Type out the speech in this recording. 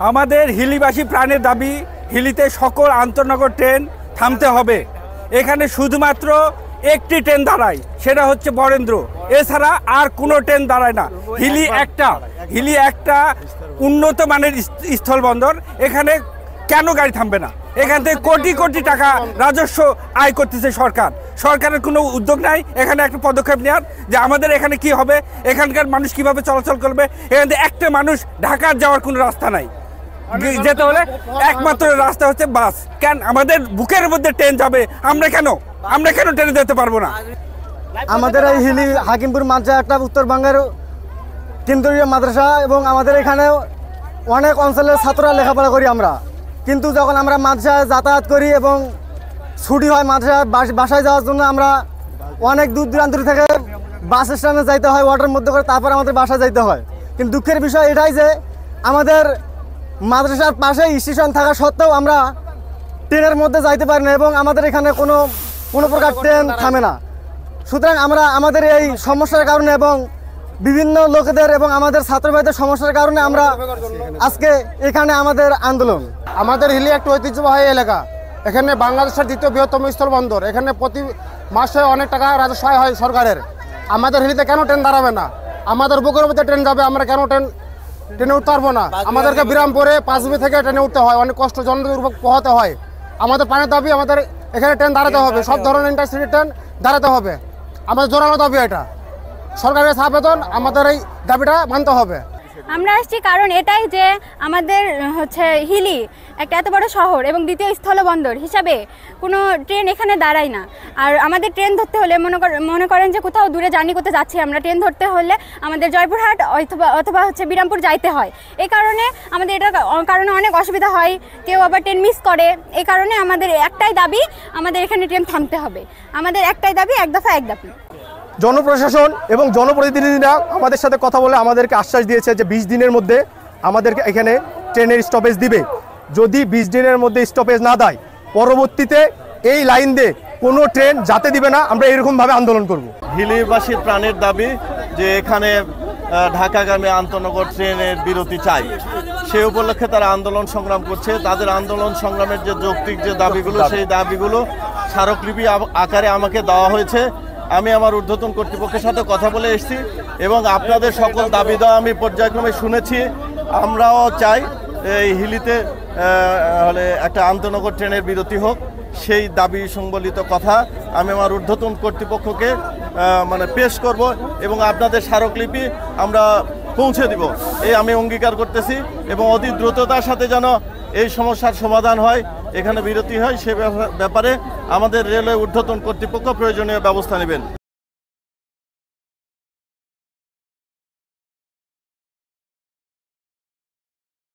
আমাদের হিলিবাসী প্রাণের দাবি, হিলিতে সকল আন্তনগর ট্রেন থামতে হবে। এখানে শুধুমাত্র একটি ট্রেন দাঁড়ায়, সেটা হচ্ছে বরেন্দ্র, এছাড়া আর কোনো ট্রেন দাঁড়ায় না। হিলি একটা উন্নত মানের স্থলবন্দর, এখানে কেন গাড়ি থামবে না? এখান থেকে কোটি কোটি টাকা রাজস্ব আয় করতেছে সরকারের কোনো উদ্যোগ নাই এখানে একটা পদক্ষেপ নেওয়ার, যে আমাদের এখানে কি হবে, এখানকার মানুষ কিভাবে চলাচল করবে। এখান থেকে একটা মানুষ ঢাকার যাওয়ার কোনো রাস্তা নাই, যেতে হলে একমাত্র রাস্তা হচ্ছে বাস। কেন আমাদের বুকের মধ্যে ট্রেন যাবে, আমরা কেন ট্রেনে যেতে পারবো না? আমাদের এই হিলি হাকিমপুর মাদ্রাসা একটা উত্তরবঙ্গের কেন্দ্রীয় মাদ্রাসা এবং আমাদের এখানে অনেক অঞ্চলের ছাত্ররা লেখাপড়া করি আমরা। কিন্তু যখন আমরা মাদ্রাসায় যাতায়াত করি এবং ছুটি হয় মাদ্রাসায় বাসায় যাওয়ার জন্য আমরা অনেক দূর দূরান্ত থেকে বাস স্ট্যান্ডে যাইতে হয়, অটোর মধ্যে করে তারপর আমাদের বাসায় যাইতে হয়। কিন্তু দুঃখের বিষয় এটাই যে আমাদের মাদ্রাসার পাশে স্টেশন থাকা সত্ত্বেও আমরা ট্রেনের মধ্যে যাইতে পারি না এবং আমাদের এখানে কোনো প্রকার ট্রেন থামে না। সুতরাং আমরা আমাদের এই সমস্যার কারণে এবং বিভিন্ন লোকেদের এবং আমাদের ছাত্র ভাইদের সমস্যার কারণে আমরা আজকে এখানে আমাদের আন্দোলন। আমাদের হিলি একটা ঐতিহ্যবাহী এলাকা, এখানে বাংলাদেশের দ্বিতীয় বৃহত্তম স্থলবন্দর, এখানে প্রতি মাসে অনেক টাকা রাজস্ব হয় সরকারের। আমাদের হিলিতে কেন ট্রেন দাঁড়াবে না? আমাদের বুকের মধ্যে ট্রেন যাবে, আমরা কেন ট্রেনে উঠতে পারবো না? আমাদেরকে বিরামপুরে 5B থেকে ট্রেনে উঠতে হয়, অনেক কষ্ট জনদুর্ভোগ পোহাতে হয়। আমাদের প্রাণের দাবি, আমাদের এখানে ট্রেন দাঁড়াতে হবে, সব ধরনের ইন্টারসিটি ট্রেন দাঁড়াতে হবে। আমাদের জোরালো দাবি এটা, সরকারের আবেদন, আমাদের এই দাবিটা মানতে হবে। আমরা আসছি কারণ এটাই যে আমাদের হিলি একটা এত বড় শহর এবং দ্বিতীয় স্থলবন্দর হিসাবে কোনো ট্রেন এখানে দাঁড়ায় না। আর আমাদের ট্রেন ধরতে হলে মনে করেন যে কোথাও দূরে জার্নি করতে যাচ্ছি আমরা, ট্রেন ধরতে হলে আমাদের জয়পুরহাট অথবা বিরামপুর যাইতে হয়। এই কারণে আমাদের এটার কারণে অনেক অসুবিধা হয়, কেউ আবার ট্রেন মিস করে। এই কারণে আমাদের একটাই দাবি, আমাদের এখানে ট্রেন থামতে হবে। আমাদের একটাই দাবি, এক দফা এক দাবি। জনপ্রশাসন এবং জনপ্রতিনিধিরা আমাদের সাথে কথা বলে আমাদেরকে আশ্বাস দিয়েছে যে 20 দিনের মধ্যে আমাদেরকে এখানে ট্রেনের স্টপেজ দিবে। যদি 20 দিনের মধ্যে স্টপেজ না দেয়, পরবর্তীতে এই লাইন দিয়ে কোনো ট্রেন যেতে দিবে না, আমরা এরকমভাবে আন্দোলন করব। হিলিবাসীর প্রাণের দাবি যে এখানে ঢাকাগামী আন্তনগর ট্রেনের বিরতি চাই, সেই উপলক্ষে তারা আন্দোলন সংগ্রাম করছে। তাদের আন্দোলন সংগ্রামের যে যৌক্তিক যে দাবিগুলো, সেই দাবিগুলো স্মারকলিপি আকারে আমাকে দেওয়া হয়েছে। আমি আমার ঊর্ধ্বতন কর্তৃপক্ষের সাথে কথা বলে এসেছি এবং আপনাদের সকল দাবি দেওয়া আমি পর্যায়ক্রমে শুনেছি। আমরাও চাই এই হিলিতে হলে একটা আন্তনগর ট্রেনের বিরতি হোক, সেই দাবি সংবলিত কথা আমি আমার ঊর্ধ্বতন কর্তৃপক্ষকে পেশ করব এবং আপনাদের স্মারকলিপি আমরা পৌঁছে দিব, এই আমি অঙ্গীকার করতেছি। এবং অতি দ্রুততার সাথে যেন এই সমস্যার সমাধান হয়, এখানে বিরতি হয়, সে ব্যাপারে আমাদের রেলওয়ে ঊর্ধ্বতন কর্তৃপক্ষ প্রয়োজনীয় ব্যবস্থা নেবেন।